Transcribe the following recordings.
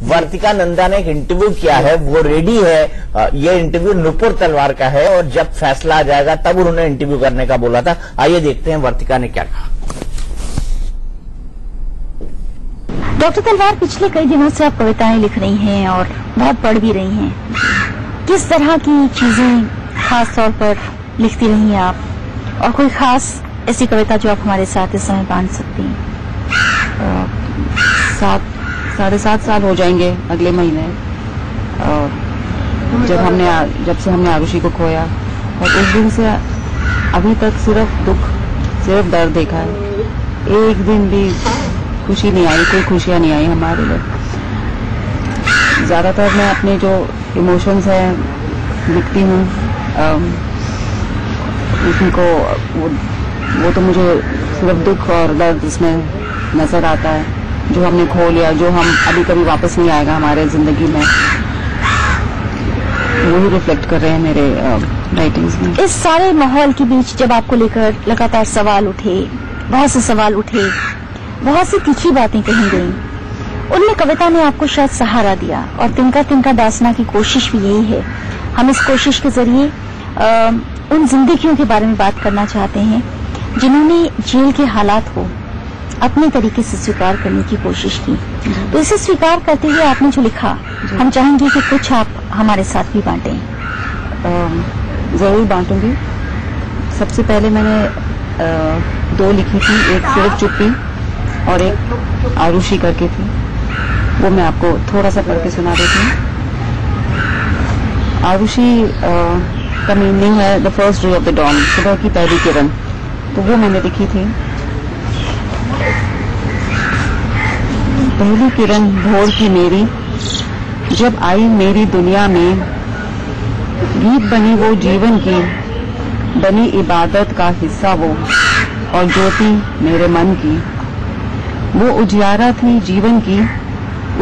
वर्तिका नंदा ने एक इंटरव्यू किया है, वो रेडी है। ये इंटरव्यू नुपुर तलवार का है और जब फैसला आ जाएगा तब उन्होंने इंटरव्यू करने का बोला था। आइए देखते हैं वर्तिका ने क्या कहा। डॉक्टर तलवार, पिछले कई दिनों से आप कविताएं लिख रही हैं और बहुत पढ़ भी रही हैं। किस तरह की चीजें खास तौर पर लिखती रही हैं आप, और कोई खास ऐसी कविता जो आप हमारे साथ इस समय बांट सकती हैं? 7.5 साल हो जाएंगे अगले महीने, जब से हमने आरुषि को खोया, और उस दिन से अभी तक सिर्फ दुख, सिर्फ दर्द देखा है। एक दिन भी खुशी नहीं आई, कोई खुशियां नहीं आई हमारे लिए। ज्यादातर मैं अपने जो इमोशंस हैं लिखती हूँ, उनको वो तो मुझे सिर्फ दुख और दर्द इसमें नजर आता है, जो हमने खो लिया, जो हम अभी कभी वापस नहीं आएगा हमारे जिंदगी में, वही रिफ्लेक्ट कर रहे हैं मेरे राइटिंग्स में। इस सारे माहौल के बीच जब आपको लेकर लगातार सवाल उठे, बहुत से सवाल उठे, बहुत सी तीखी बातें कही गई, उनमें कविता ने आपको शायद सहारा दिया, और तिनका तिनका दासना की कोशिश भी यही है। हम इस कोशिश के जरिए उन जिंदगियों के बारे में बात करना चाहते हैं जिन्होंने जेल के हालात को अपने तरीके से स्वीकार करने की कोशिश की। तो इसे स्वीकार करते हुए आपने जो लिखा, हम चाहेंगे कि कुछ आप हमारे साथ भी बांटें। जरूर बांटूंगी। सबसे पहले मैंने 2 लिखी थी, एक सिर्फ चुप्पी और एक आरुषि करके थी, वो मैं आपको थोड़ा सा पढ़ के सुना देती हूँ। आरुषि का मीनिंग है the first ray of the dawn, सुबह की पहली किरण, तो वो मैंने लिखी थी। पहली किरण भोर की मेरी, जब आई मेरी दुनिया में, गीत बनी वो जीवन की, बनी इबादत का हिस्सा वो, और ज्योति मेरे मन की। वो उजियारा थी जीवन की,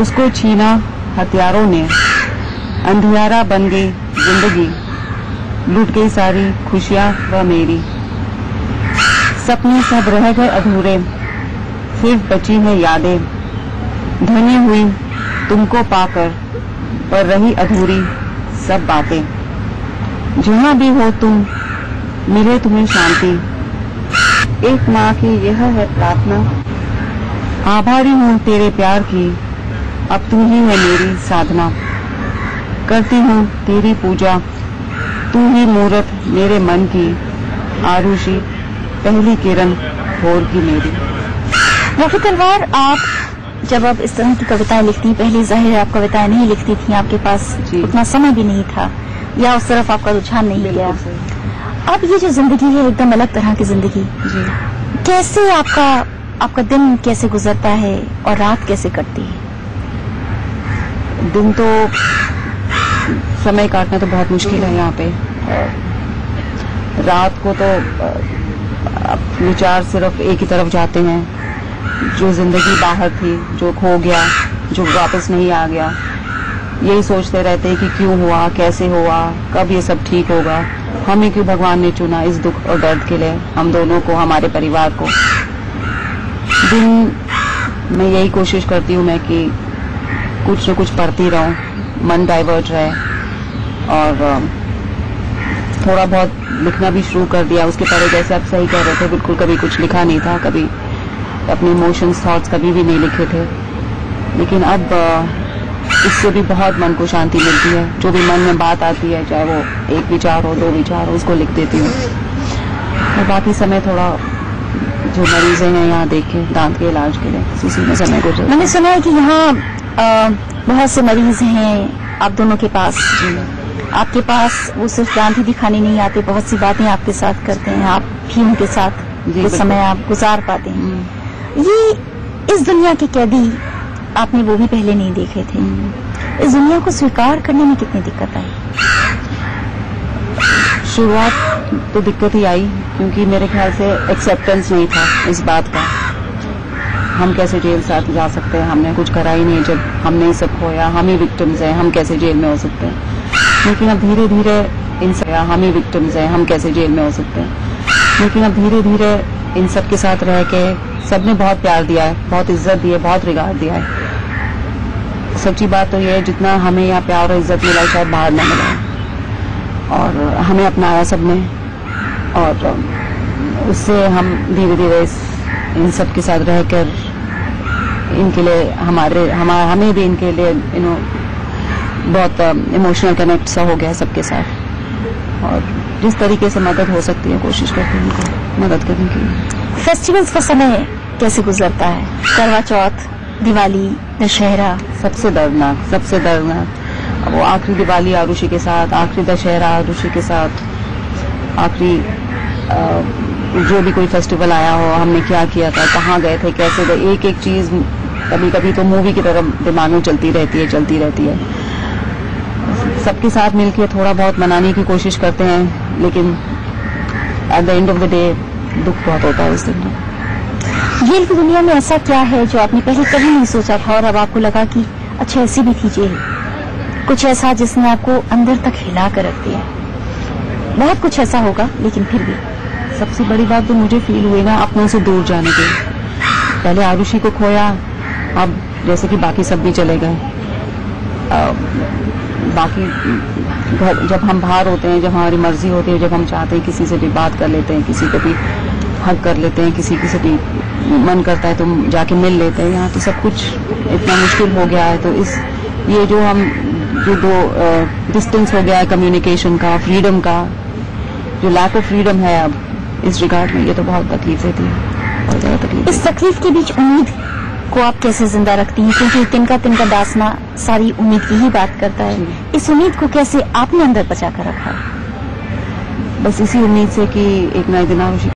उसको छीना हथियारों ने, अंधियारा बन गई जिंदगी, लूट गई सारी खुशियां व मेरी। सपने सब रह गए अधूरे, सिर्फ बची है यादें, धनी हुई तुमको पाकर, पर रही अधूरी सब बातें। जहां भी हो तुम, मिले तुम्हें शांति, एक माँ की यह है प्रार्थना, आभारी हूँ तेरे प्यार की, अब तू ही है मेरी साधना। करती हूँ तेरी पूजा, तू ही मूरत मेरे मन की, आरुषि पहली किरण भोर की मेरी। डॉक्टर तलवार, आप जब आप इस तरह की कविताएं लिखती, पहले जाहिर है आप कविताएं नहीं लिखती थी, आपके पास उतना समय भी नहीं था, या उस तरफ आपका रुझान नहीं गया। अब ये जो जिंदगी है, एकदम अलग तरह की जिंदगी, कैसे आपका दिन कैसे गुजरता है और रात कैसे कटती है? दिन तो समय काटना तो बहुत मुश्किल है यहाँ पे। रात को तो विचार सिर्फ एक ही तरफ जाते हैं, जो जिंदगी बाहर थी, जो खो गया, जो वापस नहीं आ गया, यही सोचते रहते हैं कि क्यों हुआ, कैसे हुआ, कब ये सब ठीक होगा, हमें क्यों भगवान ने चुना इस दुख और दर्द के लिए, हम दोनों को, हमारे परिवार को। दिन मैं यही कोशिश करती हूँ मैं कि कुछ न कुछ पढ़ती रहूं, मन डाइवर्ट रहे, और थोड़ा बहुत लिखना भी शुरू कर दिया। उसके पहले जैसे आप सही कह रहे थे, बिल्कुल कभी कुछ लिखा नहीं था, कभी अपने इमोशंस, थॉट्स कभी भी नहीं लिखे थे, लेकिन अब इससे भी बहुत मन को शांति मिलती है। जो भी मन में बात आती है, चाहे वो 1 विचार हो, 2 विचार हो, उसको लिख देती हूँ। और बाकी समय थोड़ा जो मरीजें हैं यहाँ देखे दांत के इलाज के लिए, उसी में समय गुजर। मैंने सुना है कि यहाँ बहुत से मरीज हैं आप दोनों के पास। आपके पास वो सिर्फ दांत ही दिखाने नहीं आते, बहुत सी बातें आपके साथ करते हैं, आप भी उनके साथ कुछ समय आप गुजार पाते हैं। ये इस दुनिया के कैदी आपने वो भी पहले नहीं देखे थे। इस दुनिया को स्वीकार करने में कितनी दिक्कत आई? शुरुआत तो दिक्कत ही आई, क्योंकि मेरे ख्याल से एक्सेप्टेंस नहीं था इस बात का। हम कैसे जेल साथ जा सकते हैं, हमने कुछ करा ही नहीं, जब हमने सब खोया, हम ही विक्टिम्स हैं, हम कैसे जेल में हो सकते हैं। लेकिन अब धीरे धीरे हम ही विक्टिम्स हैं, हम कैसे जेल में हो सकते हैं। लेकिन अब धीरे धीरे इन सब के साथ रह के सबने बहुत प्यार दिया है, बहुत इज्जत दी है, बहुत रिगार्ड दिया है। सच्ची बात तो ये है, जितना हमें यहाँ प्यार और इज्जत मिला शायद बाहर ना मिला, और हमें अपनाया सबने, और उससे हम धीरे धीरे इन सब के साथ रहकर इनके लिए हमें भी इनके लिए बहुत इमोशनल कनेक्ट सा हो गया है सबके साथ, और जिस तरीके से मदद हो सकती है कोशिश करते हैं उनको मदद करने की। फेस्टिवल्स का समय कैसे गुजरता है? करवा चौथ, दिवाली, दशहरा। सबसे दर्दनाक अब वो आखिरी दिवाली आरुषि के साथ, आखिरी दशहरा आरुषि के साथ, आखिरी जो भी कोई फेस्टिवल आया हो, हमने क्या किया था, कहाँ गए थे, कैसे गए, एक एक चीज कभी कभी तो मूवी की तरह दिमाग में चलती रहती है। सबके साथ मिलकर थोड़ा बहुत मनाने की कोशिश करते हैं, लेकिन at the end of the day दुख बहुत होता है उस दिन। जेल की दुनिया में ऐसा क्या है जो आपने पहले कभी नहीं सोचा था और अब आपको लगा कि अच्छा ऐसी भी थी जेल? कुछ ऐसा जिसने आपको अंदर तक हिला कर रख दिया? बहुत कुछ ऐसा होगा, लेकिन फिर भी सबसे बड़ी बात तो मुझे फील हुई ना अपनों से दूर जाने की। पहले आरुषि को खोया, अब जैसे कि बाकी सब भी चले गए। बाकी घर जब हम बाहर होते हैं, जब हमारी मर्जी होती है, जब हम चाहते हैं किसी से भी बात कर लेते हैं, किसी को भी हक कर लेते हैं, किसी से भी मन करता है तो जाके मिल लेते हैं। यहाँ तो सब कुछ इतना मुश्किल हो गया है, तो ये जो दो डिस्टेंस हो गया है कम्युनिकेशन का, फ्रीडम का, जो लैक ऑफ फ्रीडम है अब इस रिगार्ड में, ये तो बहुत तकलीफ देती है, बहुत ज्यादा तकलीफ। इस तकलीफ के बीच उम्मीद को आप कैसे जिंदा रखती हैं? क्योंकि तिनका दासना सारी उम्मीद की ही बात करता है। इस उम्मीद को कैसे आपने अंदर बचा कर रखा? बस इसी उम्मीद से कि एक नए दिन आरुषि